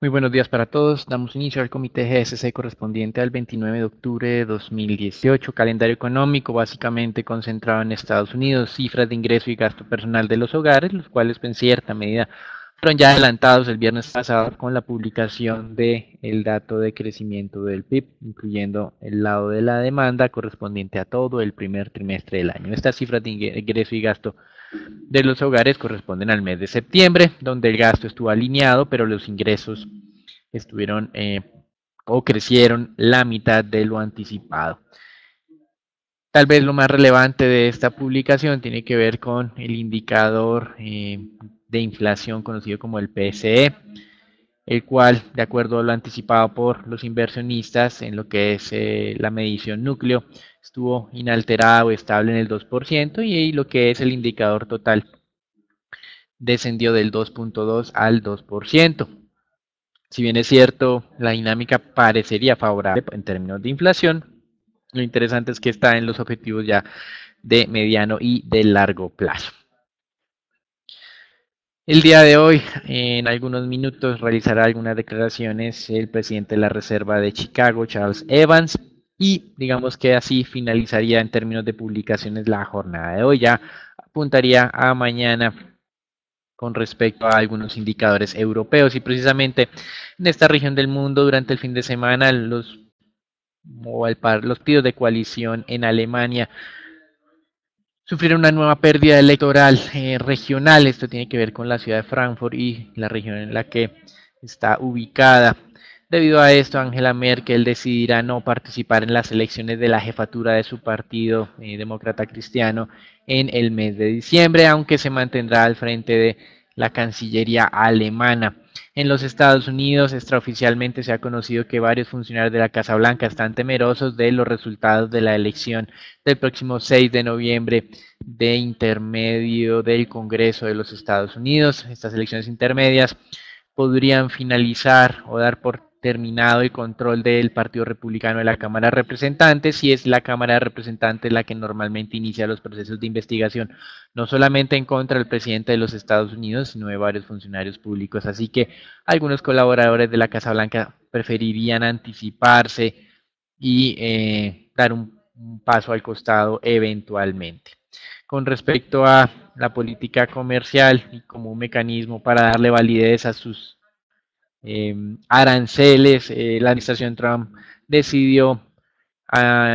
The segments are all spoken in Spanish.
Muy buenos días para todos. Damos inicio al comité GSC correspondiente al 29 de octubre de 2018. Calendario económico básicamente concentrado en Estados Unidos, cifras de ingreso y gasto personal de los hogares, los cuales en cierta medida fueron ya adelantados el viernes pasado con la publicación del dato de crecimiento del PIB, incluyendo el lado de la demanda correspondiente a todo el primer trimestre del año. Estas cifras de ingreso y gasto de los hogares corresponden al mes de septiembre, donde el gasto estuvo alineado, pero los ingresos estuvieron o crecieron la mitad de lo anticipado. Tal vez lo más relevante de esta publicación tiene que ver con el indicador de inflación conocido como el PCE, el cual, de acuerdo a lo anticipado por los inversionistas en lo que es la medición núcleo, estuvo inalterado o estable en el 2% y lo que es el indicador total descendió del 2.2 al 2%. Si bien es cierto, la dinámica parecería favorable en términos de inflación, lo interesante es que está en los objetivos ya de mediano y de largo plazo. El día de hoy, en algunos minutos, realizará algunas declaraciones el presidente de la Reserva de Chicago, Charles Evans, y digamos que así finalizaría en términos de publicaciones la jornada de hoy. Ya apuntaría a mañana con respecto a algunos indicadores europeos y precisamente en esta región del mundo durante el fin de semana los partidos de coalición en Alemania sufrieron una nueva pérdida electoral regional. Esto tiene que ver con la ciudad de Frankfurt y la región en la que está ubicada. Debido a esto, Angela Merkel decidirá no participar en las elecciones de la jefatura de su partido demócrata cristiano en el mes de diciembre, aunque se mantendrá al frente de la Cancillería alemana. En los Estados Unidos, extraoficialmente se ha conocido que varios funcionarios de la Casa Blanca están temerosos de los resultados de la elección del próximo 6 de noviembre de intermedio del Congreso de los Estados Unidos. Estas elecciones intermedias podrían finalizar o dar por terminado el control del Partido Republicano de la Cámara de Representantes, y es la Cámara de Representantes la que normalmente inicia los procesos de investigación, no solamente en contra del presidente de los Estados Unidos, sino de varios funcionarios públicos. Así que algunos colaboradores de la Casa Blanca preferirían anticiparse y dar un paso al costado eventualmente. Con respecto a la política comercial y como un mecanismo para darle validez a sus aranceles, la administración Trump decidió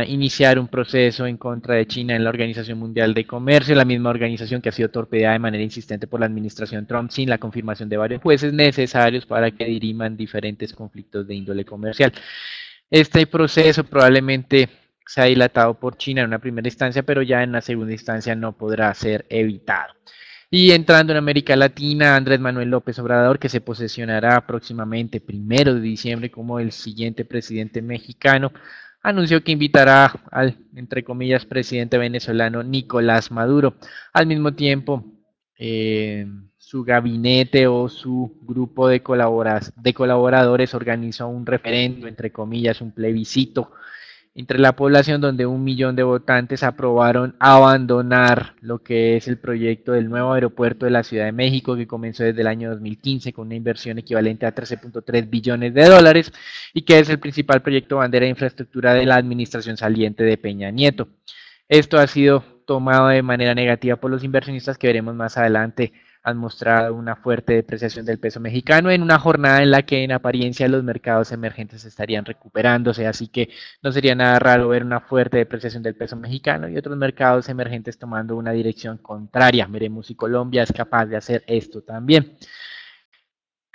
iniciar un proceso en contra de China en la Organización Mundial de Comercio, la misma organización que ha sido torpedeada de manera insistente por la administración Trump sin la confirmación de varios jueces necesarios para que diriman diferentes conflictos de índole comercial. Este proceso probablemente se ha dilatado por China en una primera instancia, pero ya en la segunda instancia no podrá ser evitado. Y entrando en América Latina, Andrés Manuel López Obrador, que se posesionará próximamente 1 de diciembre como el siguiente presidente mexicano, anunció que invitará al, entre comillas, presidente venezolano Nicolás Maduro. Al mismo tiempo, su gabinete o su grupo de colaboradores organizó un referendo, entre comillas, un plebiscito entre la población donde 1 millón de votantes aprobaron abandonar lo que es el proyecto del nuevo aeropuerto de la Ciudad de México, que comenzó desde el año 2015 con una inversión equivalente a 13.3 billones de dólares y que es el principal proyecto bandera de infraestructura de la administración saliente de Peña Nieto. Esto ha sido tomado de manera negativa por los inversionistas, que veremos más adelante han mostrado una fuerte depreciación del peso mexicano en una jornada en la que en apariencia los mercados emergentes estarían recuperándose, así que no sería nada raro ver una fuerte depreciación del peso mexicano y otros mercados emergentes tomando una dirección contraria. Veremos si Colombia es capaz de hacer esto también.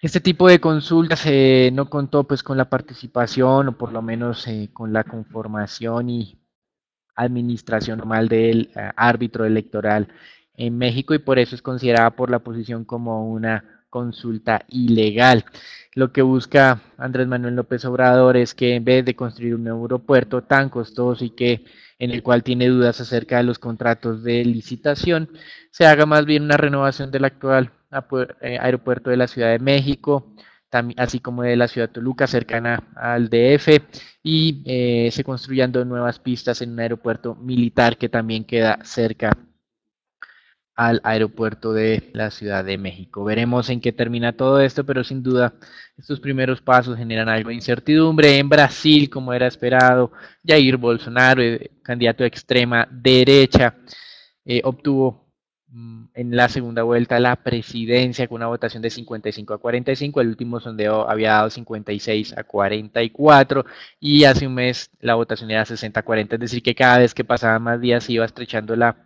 Este tipo de consultas no contó pues con la participación o por lo menos con la conformación y administración normal del árbitro electoral en México, y por eso es considerada por la oposición como una consulta ilegal. Lo que busca Andrés Manuel López Obrador es que en vez de construir un nuevo aeropuerto tan costoso y que en el cual tiene dudas acerca de los contratos de licitación, se haga más bien una renovación del actual aeropuerto de la Ciudad de México, así como de la ciudad de Toluca, cercana al DF, y se construyan 2 nuevas pistas en un aeropuerto militar que también queda cerca al aeropuerto de la Ciudad de México. Veremos en qué termina todo esto, pero sin duda estos primeros pasos generan algo de incertidumbre. En Brasil, como era esperado, Jair Bolsonaro, candidato de extrema derecha, obtuvo en la segunda vuelta la presidencia con una votación de 55 a 45. El último sondeo había dado 56 a 44 y hace un mes la votación era 60 a 40, es decir que cada vez que pasaban más días se iba estrechando la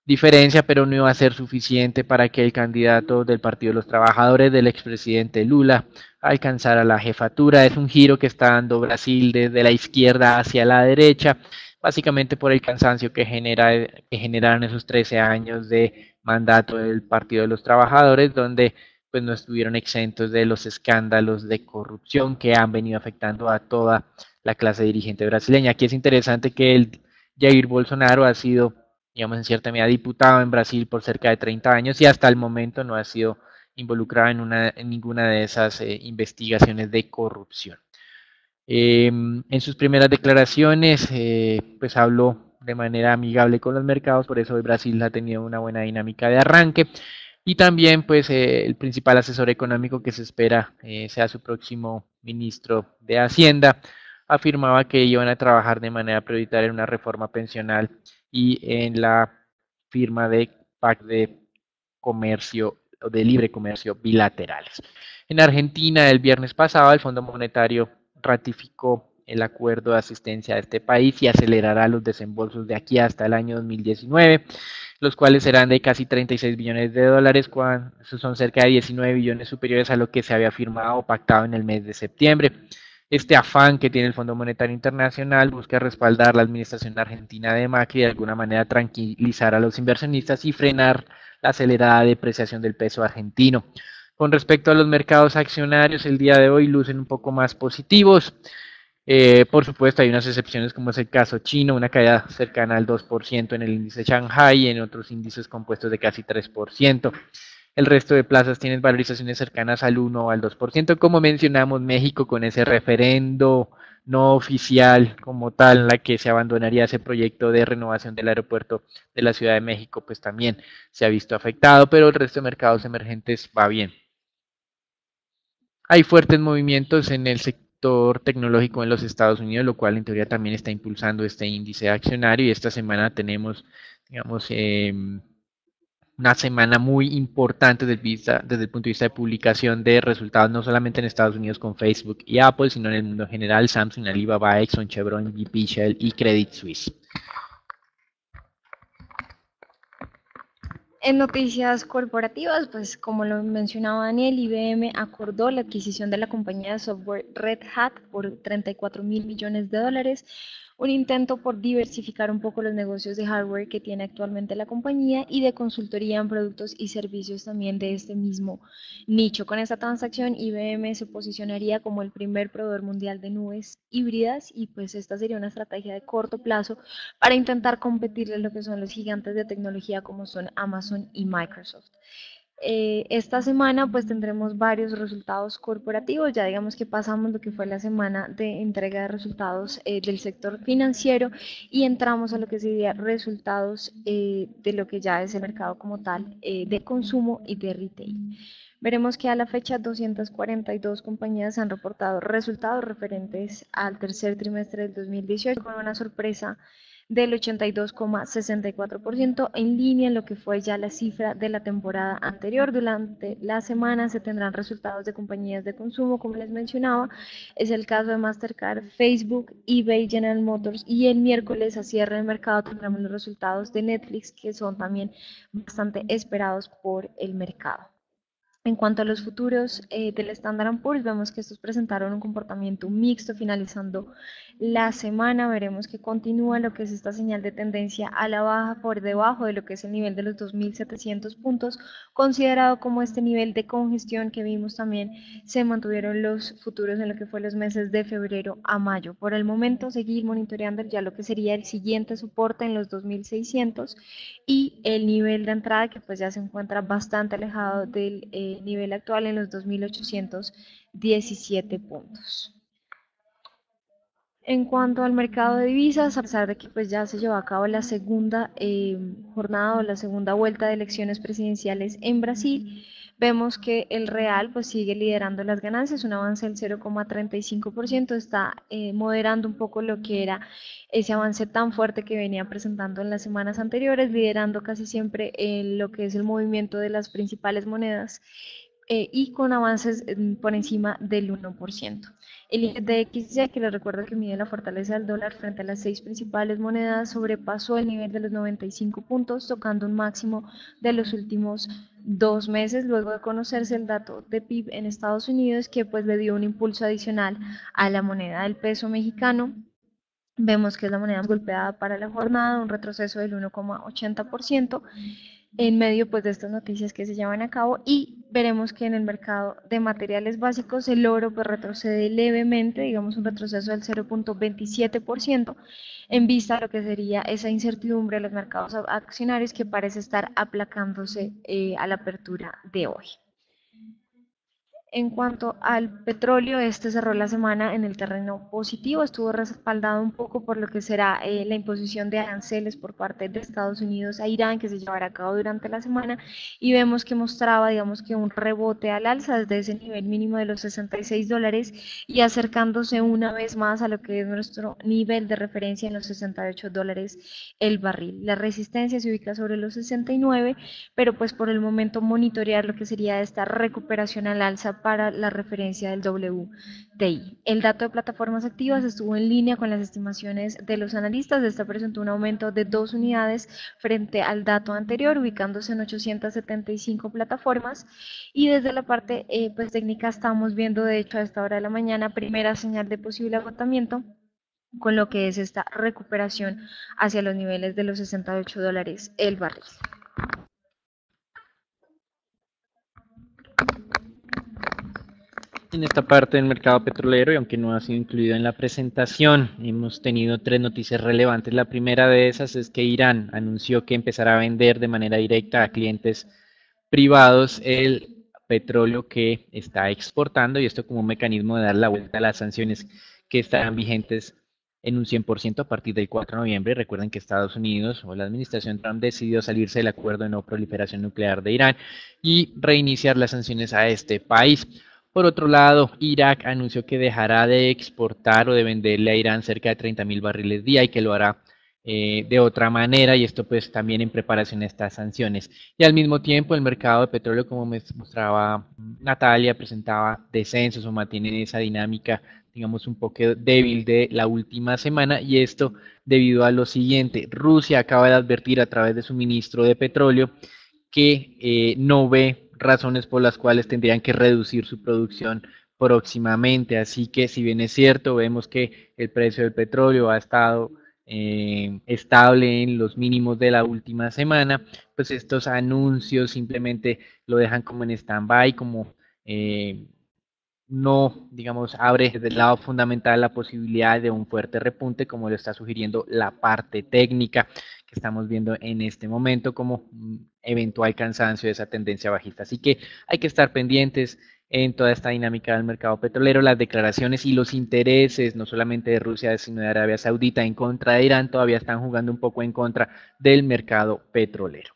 diferencia, pero no iba a ser suficiente para que el candidato del Partido de los Trabajadores, del expresidente Lula, alcanzara la jefatura. Es un giro que está dando Brasil desde la izquierda hacia la derecha, básicamente por el cansancio que generaron esos 13 años de mandato del Partido de los Trabajadores, donde pues no estuvieron exentos de los escándalos de corrupción que han venido afectando a toda la clase dirigente brasileña. Aquí es interesante que el Jair Bolsonaro ha sido, digamos, en cierta medida diputado en Brasil por cerca de 30 años y hasta el momento no ha sido involucrado en ninguna de esas investigaciones de corrupción. En sus primeras declaraciones, pues habló de manera amigable con los mercados, por eso hoy Brasil ha tenido una buena dinámica de arranque. Y también, pues, el principal asesor económico que se espera sea su próximo ministro de Hacienda, afirmaba que iban a trabajar de manera prioritaria en una reforma pensional y en la firma de pactos de comercio o de libre comercio bilaterales. En Argentina, el viernes pasado, el Fondo Monetario ratificó el acuerdo de asistencia a este país y acelerará los desembolsos de aquí hasta el año 2019, los cuales serán de casi 36 billones de dólares, cuando esos son cerca de 19 billones superiores a lo que se había firmado o pactado en el mes de septiembre. Este afán que tiene el Fondo Monetario Internacional busca respaldar la administración argentina de Macri y de alguna manera tranquilizar a los inversionistas y frenar la acelerada depreciación del peso argentino. Con respecto a los mercados accionarios, el día de hoy lucen un poco más positivos. Por supuesto, hay unas excepciones como es el caso chino, una caída cercana al 2% en el índice Shanghai y en otros índices compuestos de casi 3%. El resto de plazas tienen valorizaciones cercanas al 1 o al 2%. Como mencionamos, México con ese referendo no oficial como tal, en la que se abandonaría ese proyecto de renovación del aeropuerto de la Ciudad de México, pues también se ha visto afectado, pero el resto de mercados emergentes va bien. Hay fuertes movimientos en el sector tecnológico en los Estados Unidos, lo cual en teoría también está impulsando este índice accionario y esta semana tenemos, digamos, una semana muy importante desde el punto de vista de publicación de resultados, no solamente en Estados Unidos con Facebook y Apple, sino en el mundo en general, Samsung, Alibaba, Exxon, Chevron, BP, Shell y Credit Suisse. En noticias corporativas, pues como lo mencionaba Daniel, IBM acordó la adquisición de la compañía de software Red Hat por 34 mil millones de dólares, un intento por diversificar un poco los negocios de hardware que tiene actualmente la compañía y de consultoría en productos y servicios también de este mismo nicho. Con esta transacción, IBM se posicionaría como el primer proveedor mundial de nubes híbridas y pues esta sería una estrategia de corto plazo para intentar competirle lo que son los gigantes de tecnología como son Amazon y Microsoft. Esta semana pues tendremos varios resultados corporativos, ya digamos que pasamos lo que fue la semana de entrega de resultados del sector financiero y entramos a lo que sería resultados de lo que ya es el mercado como tal de consumo y de retail. Veremos que a la fecha 242 compañías han reportado resultados referentes al tercer trimestre del 2018 con una sorpresa del 82,64% en línea en lo que fue ya la cifra de la temporada anterior. Durante la semana se tendrán resultados de compañías de consumo, como les mencionaba, es el caso de Mastercard, Facebook, eBay, General Motors y el miércoles a cierre de mercado tendremos los resultados de Netflix que son también bastante esperados por el mercado. En cuanto a los futuros del Standard Poor's, vemos que estos presentaron un comportamiento mixto finalizando la semana. Veremos que continúa lo que es esta señal de tendencia a la baja por debajo de lo que es el nivel de los 2.700 puntos, considerado como este nivel de congestión que vimos también se mantuvieron los futuros en lo que fue los meses de febrero a mayo. Por el momento, seguir monitoreando ya lo que sería el siguiente soporte en los 2.600 y el nivel de entrada que pues ya se encuentra bastante alejado del nivel actual en los 2.817 puntos. En cuanto al mercado de divisas, a pesar de que pues ya se llevó a cabo la segunda jornada o la segunda vuelta de elecciones presidenciales en Brasil, vemos que el real pues sigue liderando las ganancias, un avance del 0,35%, está moderando un poco lo que era ese avance tan fuerte que venía presentando en las semanas anteriores, liderando casi siempre lo que es el movimiento de las principales monedas y con avances por encima del 1%. El IDX, que les recuerdo que mide la fortaleza del dólar frente a las 6 principales monedas, sobrepasó el nivel de los 95 puntos, tocando un máximo de los últimos 2 meses, luego de conocerse el dato de PIB en Estados Unidos, que pues le dio un impulso adicional a la moneda del peso mexicano. Vemos que es la moneda más golpeada para la jornada, un retroceso del 1,80% en medio pues de estas noticias que se llevan a cabo, y veremos que en el mercado de materiales básicos el oro pues retrocede levemente, digamos un retroceso del 0,27% en vista de lo que sería esa incertidumbre de los mercados accionarios que parece estar aplacándose a la apertura de hoy. En cuanto al petróleo, este cerró la semana en el terreno positivo, estuvo respaldado un poco por lo que será la imposición de aranceles por parte de Estados Unidos a Irán, que se llevará a cabo durante la semana, y vemos que mostraba, digamos que un rebote al alza desde ese nivel mínimo de los $66 y acercándose una vez más a lo que es nuestro nivel de referencia en los $68 el barril. La resistencia se ubica sobre los 69, pero pues por el momento monitorear lo que sería esta recuperación al alza para la referencia del WTI. El dato de plataformas activas estuvo en línea con las estimaciones de los analistas. Esta presentó un aumento de 2 unidades frente al dato anterior, ubicándose en 875 plataformas. Y desde la parte pues técnica estamos viendo, de hecho, a esta hora de la mañana, primera señal de posible agotamiento con lo que es esta recuperación hacia los niveles de los $68 el barril. En esta parte del mercado petrolero, y aunque no ha sido incluido en la presentación, hemos tenido tres noticias relevantes. La primera de esas es que Irán anunció que empezará a vender de manera directa a clientes privados el petróleo que está exportando, y esto como un mecanismo de dar la vuelta a las sanciones que estarán vigentes en un 100% a partir del 4 de noviembre. Recuerden que Estados Unidos o la administración Trump decidió salirse del acuerdo de no proliferación nuclear de Irán y reiniciar las sanciones a este país. Por otro lado, Irak anunció que dejará de exportar o de venderle a Irán cerca de 30.000 barriles día y que lo hará de otra manera, y esto pues también en preparación a estas sanciones. Y al mismo tiempo el mercado de petróleo, como me mostraba Natalia, presentaba descensos o mantiene esa dinámica, digamos, un poco débil de la última semana, y esto debido a lo siguiente: Rusia acaba de advertir a través de su ministro de petróleo que no ve razones por las cuales tendrían que reducir su producción próximamente. Así que si bien es cierto, vemos que el precio del petróleo ha estado estable en los mínimos de la última semana, pues estos anuncios simplemente lo dejan como en stand-by, como no, digamos, abre desde el lado fundamental la posibilidad de un fuerte repunte, como lo está sugiriendo la parte técnica que estamos viendo en este momento, como eventual cansancio de esa tendencia bajista. Así que hay que estar pendientes en toda esta dinámica del mercado petrolero. Las declaraciones y los intereses, no solamente de Rusia, sino de Arabia Saudita en contra de Irán, todavía están jugando un poco en contra del mercado petrolero.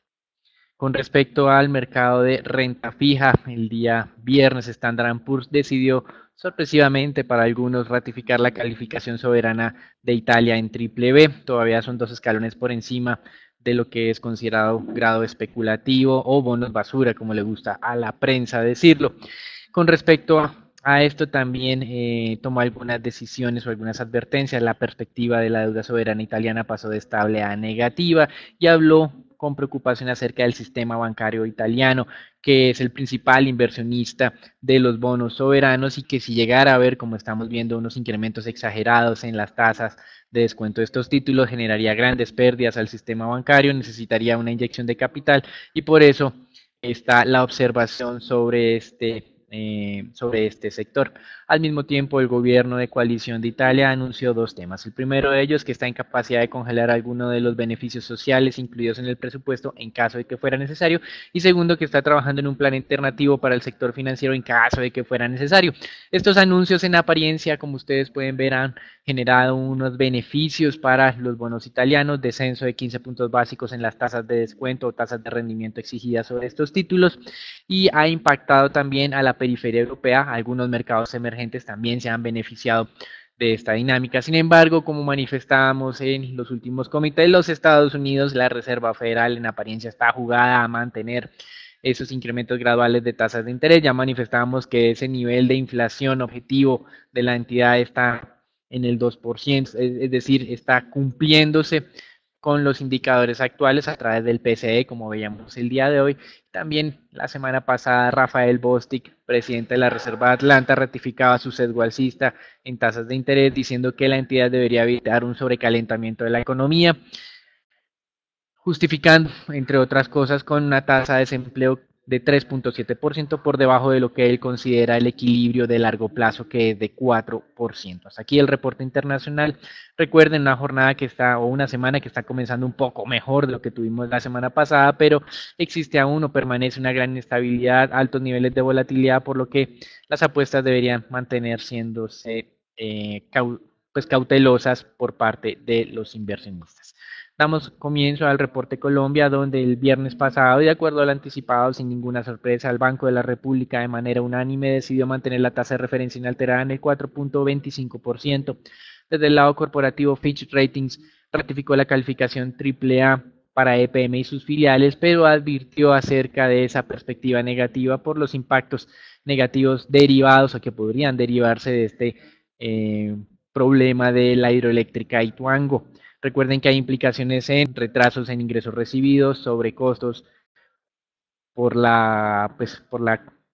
Con respecto al mercado de renta fija, el día viernes Standard & Poor's decidió sorpresivamente para algunos ratificar la calificación soberana de Italia en BBB. Todavía son 2 escalones por encima de lo que es considerado grado especulativo o bonos basura, como le gusta a la prensa decirlo. Con respecto a esto también tomó algunas decisiones o algunas advertencias. La perspectiva de la deuda soberana italiana pasó de estable a negativa y habló con preocupación acerca del sistema bancario italiano, que es el principal inversionista de los bonos soberanos, y que si llegara a haber, como estamos viendo, unos incrementos exagerados en las tasas de descuento de estos títulos, generaría grandes pérdidas al sistema bancario, necesitaría una inyección de capital, y por eso está la observación sobre este sobre este sector. Al mismo tiempo, el gobierno de coalición de Italia anunció dos temas. El primero de ellos, que está en capacidad de congelar algunos de los beneficios sociales incluidos en el presupuesto en caso de que fuera necesario. Y segundo, que está trabajando en un plan alternativo para el sector financiero en caso de que fuera necesario. Estos anuncios en apariencia, como ustedes pueden ver, han generado unos beneficios para los bonos italianos, descenso de 15 puntos básicos en las tasas de descuento o tasas de rendimiento exigidas sobre estos títulos, y ha impactado también a la periferia europea. Algunos mercados emergentes también se han beneficiado de esta dinámica. Sin embargo, como manifestábamos en los últimos comités, los Estados Unidos, la Reserva Federal en apariencia está jugada a mantener esos incrementos graduales de tasas de interés. Ya manifestábamos que ese nivel de inflación objetivo de la entidad está en el 2%, es decir, está cumpliéndose con los indicadores actuales a través del PCE, como veíamos el día de hoy. También la semana pasada, Rafael Bostic, presidente de la Reserva de Atlanta, ratificaba su sesgo alcista en tasas de interés, diciendo que la entidad debería evitar un sobrecalentamiento de la economía, justificando, entre otras cosas, con una tasa de desempleo de 3.7% por debajo de lo que él considera el equilibrio de largo plazo, que es de 4%. Hasta aquí el reporte internacional. Recuerden, una jornada que está, o una semana que está comenzando un poco mejor de lo que tuvimos la semana pasada, pero existe aún o permanece una gran inestabilidad, altos niveles de volatilidad, por lo que las apuestas deberían mantener siéndose pues cautelosas por parte de los inversionistas. Damos comienzo al reporte Colombia, donde el viernes pasado, de acuerdo al anticipado, sin ninguna sorpresa, el Banco de la República de manera unánime decidió mantener la tasa de referencia inalterada en el 4.25%. Desde el lado corporativo, Fitch Ratings ratificó la calificación AAA para EPM y sus filiales, pero advirtió acerca de esa perspectiva negativa por los impactos negativos derivados o que podrían derivarse de este problema de la hidroeléctrica Ituango. Recuerden que hay implicaciones en retrasos en ingresos recibidos, sobrecostos por la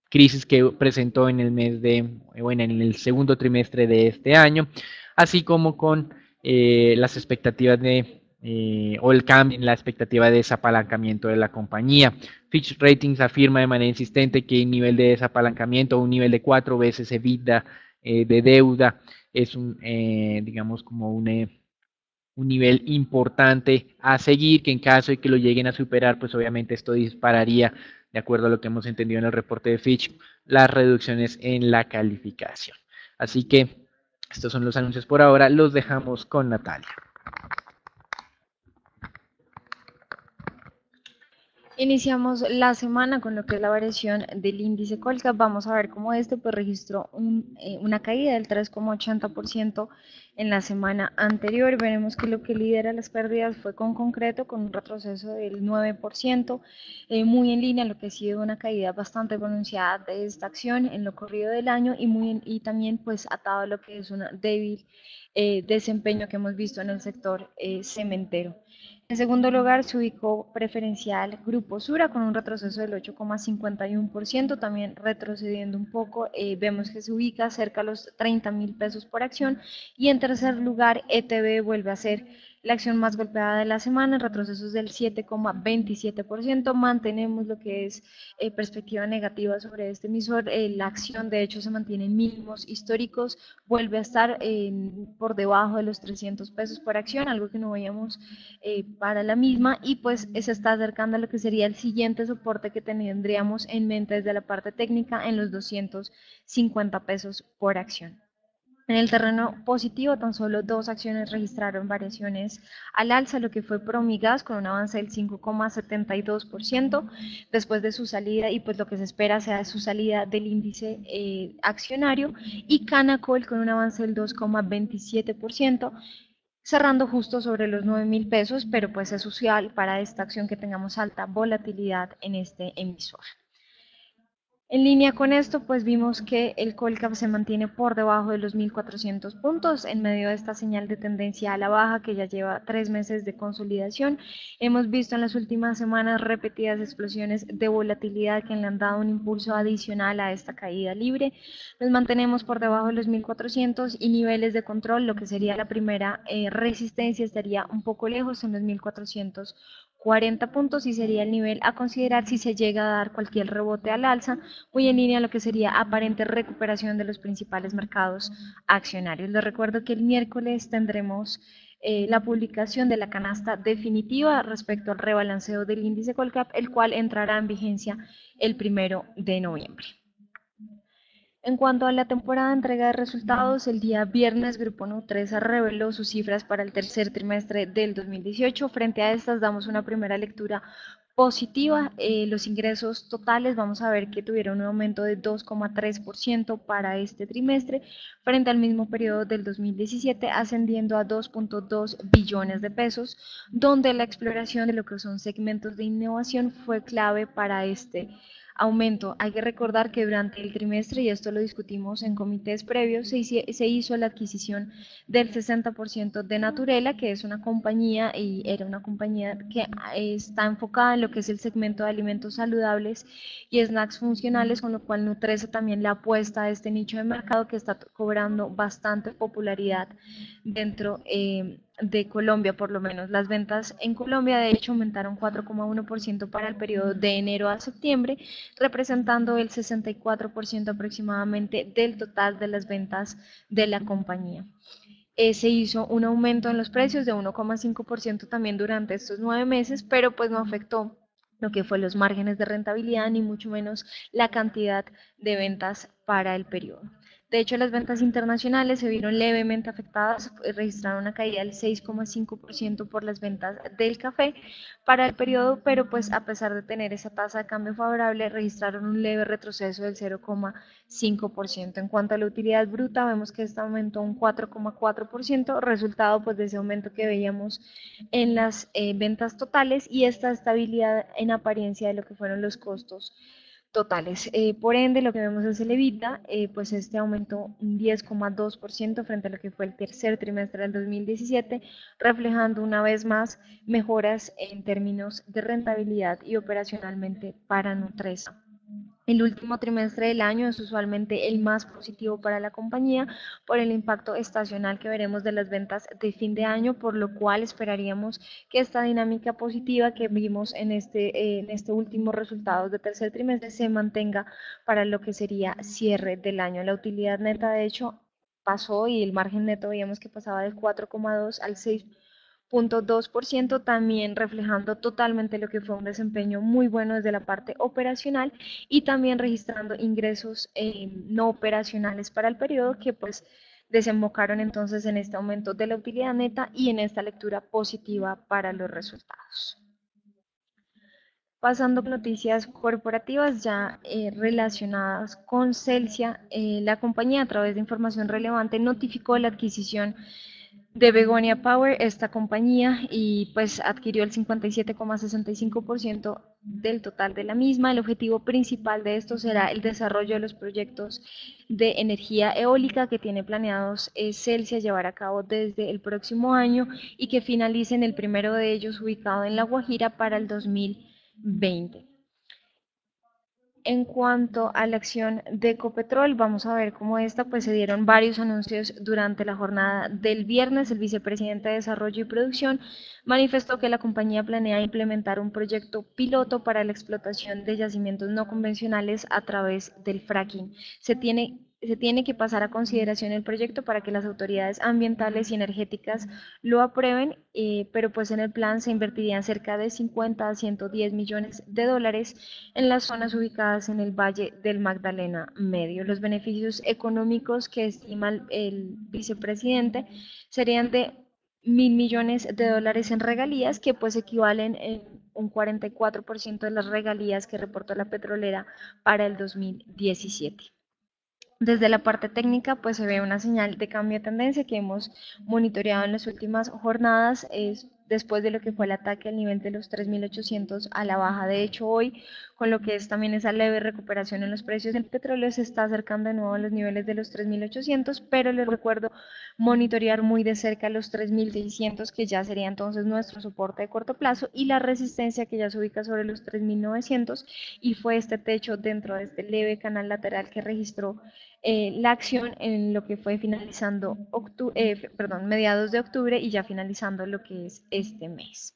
crisis que presentó en el en el segundo trimestre de este año, así como con las expectativas o el cambio en la expectativa de desapalancamiento de la compañía. Fitch Ratings afirma de manera insistente que el nivel de desapalancamiento, un nivel de 4 veces EBITDA de deuda, es digamos, como un nivel importante a seguir, que en caso de que lo lleguen a superar, pues obviamente esto dispararía, de acuerdo a lo que hemos entendido en el reporte de Fitch, las reducciones en la calificación. Así que estos son los anuncios por ahora, los dejamos con Natalia. Iniciamos la semana con lo que es la variación del índice Colcap. Vamos a ver cómo este pues registró una caída del 3,80% en la semana anterior. Veremos que lo que lidera las pérdidas fue con concreto, con un retroceso del 9%, muy en línea, lo que ha sido una caída bastante pronunciada de esta acción en lo corrido del año y también pues atado a lo que es un débil desempeño que hemos visto en el sector cementero. En segundo lugar, se ubicó preferencial Grupo Sura con un retroceso del 8,51%, también retrocediendo un poco, vemos que se ubica cerca de los 30.000 pesos por acción. Y en tercer lugar, ETB vuelve a ser la acción más golpeada de la semana, retrocesos del 7,27%. Mantenemos lo que es perspectiva negativa sobre este emisor. La acción de hecho se mantiene en mínimos históricos, vuelve a estar por debajo de los 300 pesos por acción, algo que no veíamos para la misma, y pues se está acercando a lo que sería el siguiente soporte que tendríamos en mente desde la parte técnica en los 250 pesos por acción. En el terreno positivo, tan solo dos acciones registraron variaciones al alza, lo que fue Promigas con un avance del 5,72% después de su salida, y pues lo que se espera sea su salida del índice accionario, y Canacol con un avance del 2,27%, cerrando justo sobre los 9.000 pesos, pero pues es usual para esta acción que tengamos alta volatilidad en este emisor. En línea con esto, pues vimos que el Colcap se mantiene por debajo de los 1.400 puntos en medio de esta señal de tendencia a la baja que ya lleva 3 meses de consolidación. Hemos visto en las últimas semanas repetidas explosiones de volatilidad que le han dado un impulso adicional a esta caída libre. Nos mantenemos por debajo de los 1.400 y niveles de control, lo que sería la primera resistencia, estaría un poco lejos en los 1.400. 40 puntos y sería el nivel a considerar si se llega a dar cualquier rebote al alza, muy en línea a lo que sería aparente recuperación de los principales mercados accionarios. Les recuerdo que el miércoles tendremos la publicación de la canasta definitiva respecto al rebalanceo del índice Colcap, el cual entrará en vigencia el 1 de noviembre. En cuanto a la temporada de entrega de resultados, el día viernes Grupo Nutresa reveló sus cifras para el tercer trimestre del 2018. Frente a estas damos una primera lectura positiva. Los ingresos totales vamos a ver que tuvieron un aumento de 2,3% para este trimestre frente al mismo periodo del 2017, ascendiendo a 2,2 billones de pesos, donde la exploración de lo que son segmentos de innovación fue clave para este aumento. Hay que recordar que durante el trimestre, y esto lo discutimos en comités previos, se hizo la adquisición del 60% de Naturela, que es una compañía y era una compañía que está enfocada en lo que es el segmento de alimentos saludables y snacks funcionales, con lo cual Nutresa también le apuesta a este nicho de mercado que está cobrando bastante popularidad dentro de Colombia, por lo menos. Las ventas en Colombia, de hecho, aumentaron 4,1% para el periodo de enero a septiembre, representando el 64% aproximadamente del total de las ventas de la compañía. Se hizo un aumento en los precios de 1,5% también durante estos 9 meses, pero pues no afectó lo que fue los márgenes de rentabilidad, ni mucho menos la cantidad de ventas para el periodo. De hecho, las ventas internacionales se vieron levemente afectadas, registraron una caída del 6,5% por las ventas del café para el periodo, pero pues a pesar de tener esa tasa de cambio favorable, registraron un leve retroceso del 0,5%. En cuanto a la utilidad bruta, vemos que esta aumentó un 4,4%, resultado pues de ese aumento que veíamos en las ventas totales y esta estabilidad en apariencia de lo que fueron los costos totales. Por ende, lo que vemos es el EBITDA, pues este aumentó un 10,2% frente a lo que fue el tercer trimestre del 2017, reflejando una vez más mejoras en términos de rentabilidad y operacionalmente para Nutresa. El último trimestre del año es usualmente el más positivo para la compañía por el impacto estacional que veremos de las ventas de fin de año, por lo cual esperaríamos que esta dinámica positiva que vimos en este último resultado de tercer trimestre se mantenga para lo que sería cierre del año. La utilidad neta, de hecho, pasó y el margen neto veíamos que pasaba del 4,2 al 6,2%, también reflejando totalmente lo que fue un desempeño muy bueno desde la parte operacional y también registrando ingresos no operacionales para el periodo que pues desembocaron entonces en este aumento de la utilidad neta y en esta lectura positiva para los resultados. Pasando a noticias corporativas ya relacionadas con Celsia, la compañía a través de información relevante notificó la adquisición de Begonia Power, esta compañía, y pues adquirió el 57,65% del total de la misma. El objetivo principal de esto será el desarrollo de los proyectos de energía eólica que tiene planeados Celsia llevar a cabo desde el próximo año y que finalicen el primero de ellos ubicado en La Guajira para el 2020. En cuanto a la acción de Ecopetrol, vamos a ver cómo esta, pues se dieron varios anuncios durante la jornada del viernes. El vicepresidente de Desarrollo y Producción manifestó que la compañía planea implementar un proyecto piloto para la explotación de yacimientos no convencionales a través del fracking. Se tiene que pasar a consideración el proyecto para que las autoridades ambientales y energéticas lo aprueben, pero pues en el plan se invertirían cerca de 50 a 110 millones de dólares en las zonas ubicadas en el Valle del Magdalena Medio. Los beneficios económicos que estima el vicepresidente serían de 1.000 millones de dólares en regalías, que pues equivalen en un 44% de las regalías que reportó la petrolera para el 2017. Desde la parte técnica, pues se ve una señal de cambio de tendencia que hemos monitoreado en las últimas jornadas, es después de lo que fue el ataque al nivel de los 3.800 a la baja. De hecho, hoy, con lo que es también esa leve recuperación en los precios del petróleo, se está acercando de nuevo a los niveles de los 3.800, pero les recuerdo monitorear muy de cerca los 3.600, que ya sería entonces nuestro soporte de corto plazo, y la resistencia que ya se ubica sobre los 3.900, y fue este techo dentro de este leve canal lateral que registró la acción en lo que fue finalizando mediados de octubre y ya finalizando lo que es este mes.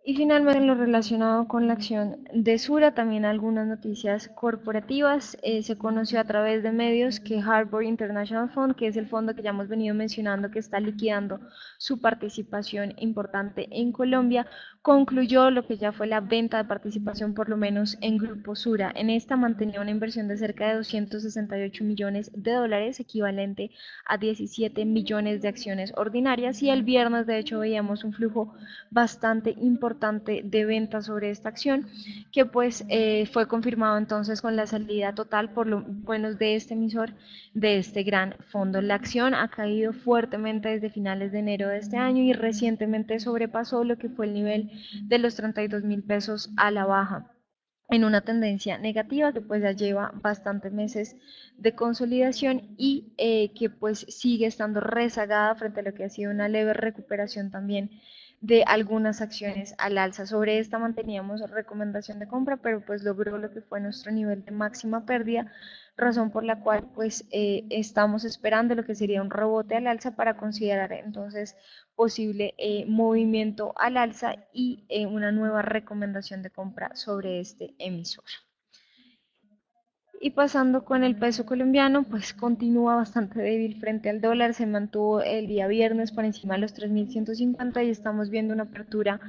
Y finalmente, en lo relacionado con la acción de Sura, también algunas noticias corporativas. Se conoció a través de medios que Harbor International Fund, que es el fondo que ya hemos venido mencionando que está liquidando su participación importante en Colombia, concluyó lo que ya fue la venta de participación, por lo menos en Grupo Sura. En esta mantenía una inversión de cerca de 268 millones de dólares, equivalente a 17 millones de acciones ordinarias, y el viernes de hecho veíamos un flujo bastante importante de ventas sobre esta acción, que pues fue confirmado entonces con la salida total por lo menos de este emisor de este gran fondo. La acción ha caído fuertemente desde finales de enero de este año y recientemente sobrepasó lo que fue el nivel de los 32.000 pesos a la baja, en una tendencia negativa que pues ya lleva bastantes meses de consolidación y que pues sigue estando rezagada frente a lo que ha sido una leve recuperación también de algunas acciones al alza. Sobre esta manteníamos recomendación de compra, pero pues logró lo que fue nuestro nivel de máxima pérdida, razón por la cual pues estamos esperando lo que sería un rebote al alza para considerar entonces posible movimiento al alza y una nueva recomendación de compra sobre este emisor. Y pasando con el peso colombiano, pues continúa bastante débil frente al dólar, se mantuvo el día viernes por encima de los 3.150 y estamos viendo una apertura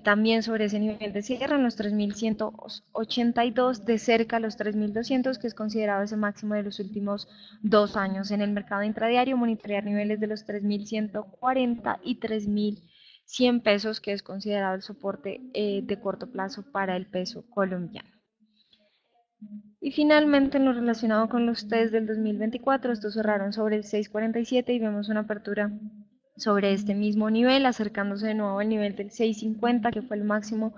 también sobre ese nivel de cierre en los 3.182, de cerca a los 3.200, que es considerado ese máximo de los últimos 2 años. En el mercado intradiario, monitorear niveles de los 3.140 y 3.100 pesos, que es considerado el soporte de corto plazo para el peso colombiano. Y finalmente, en lo relacionado con los test del 2024, estos cerraron sobre el 6.47 y vemos una apertura sobre este mismo nivel, acercándose de nuevo al nivel del 6.50, que fue el máximo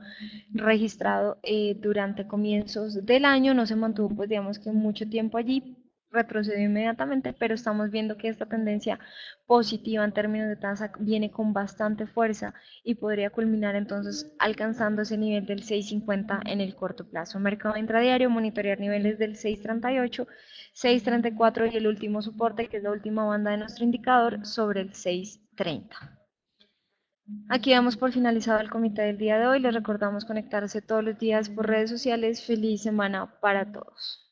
registrado durante comienzos del año. No se mantuvo, pues digamos que mucho tiempo allí, retrocedió inmediatamente, pero estamos viendo que esta tendencia positiva en términos de tasa viene con bastante fuerza y podría culminar entonces alcanzando ese nivel del 6.50 en el corto plazo. Mercado intradiario, monitorear niveles del 6.38, 6.34 y el último soporte, que es la última banda de nuestro indicador, sobre el 6.30. Aquí damos por finalizado el comité del día de hoy. Les recordamos conectarse todos los días por redes sociales. Feliz semana para todos.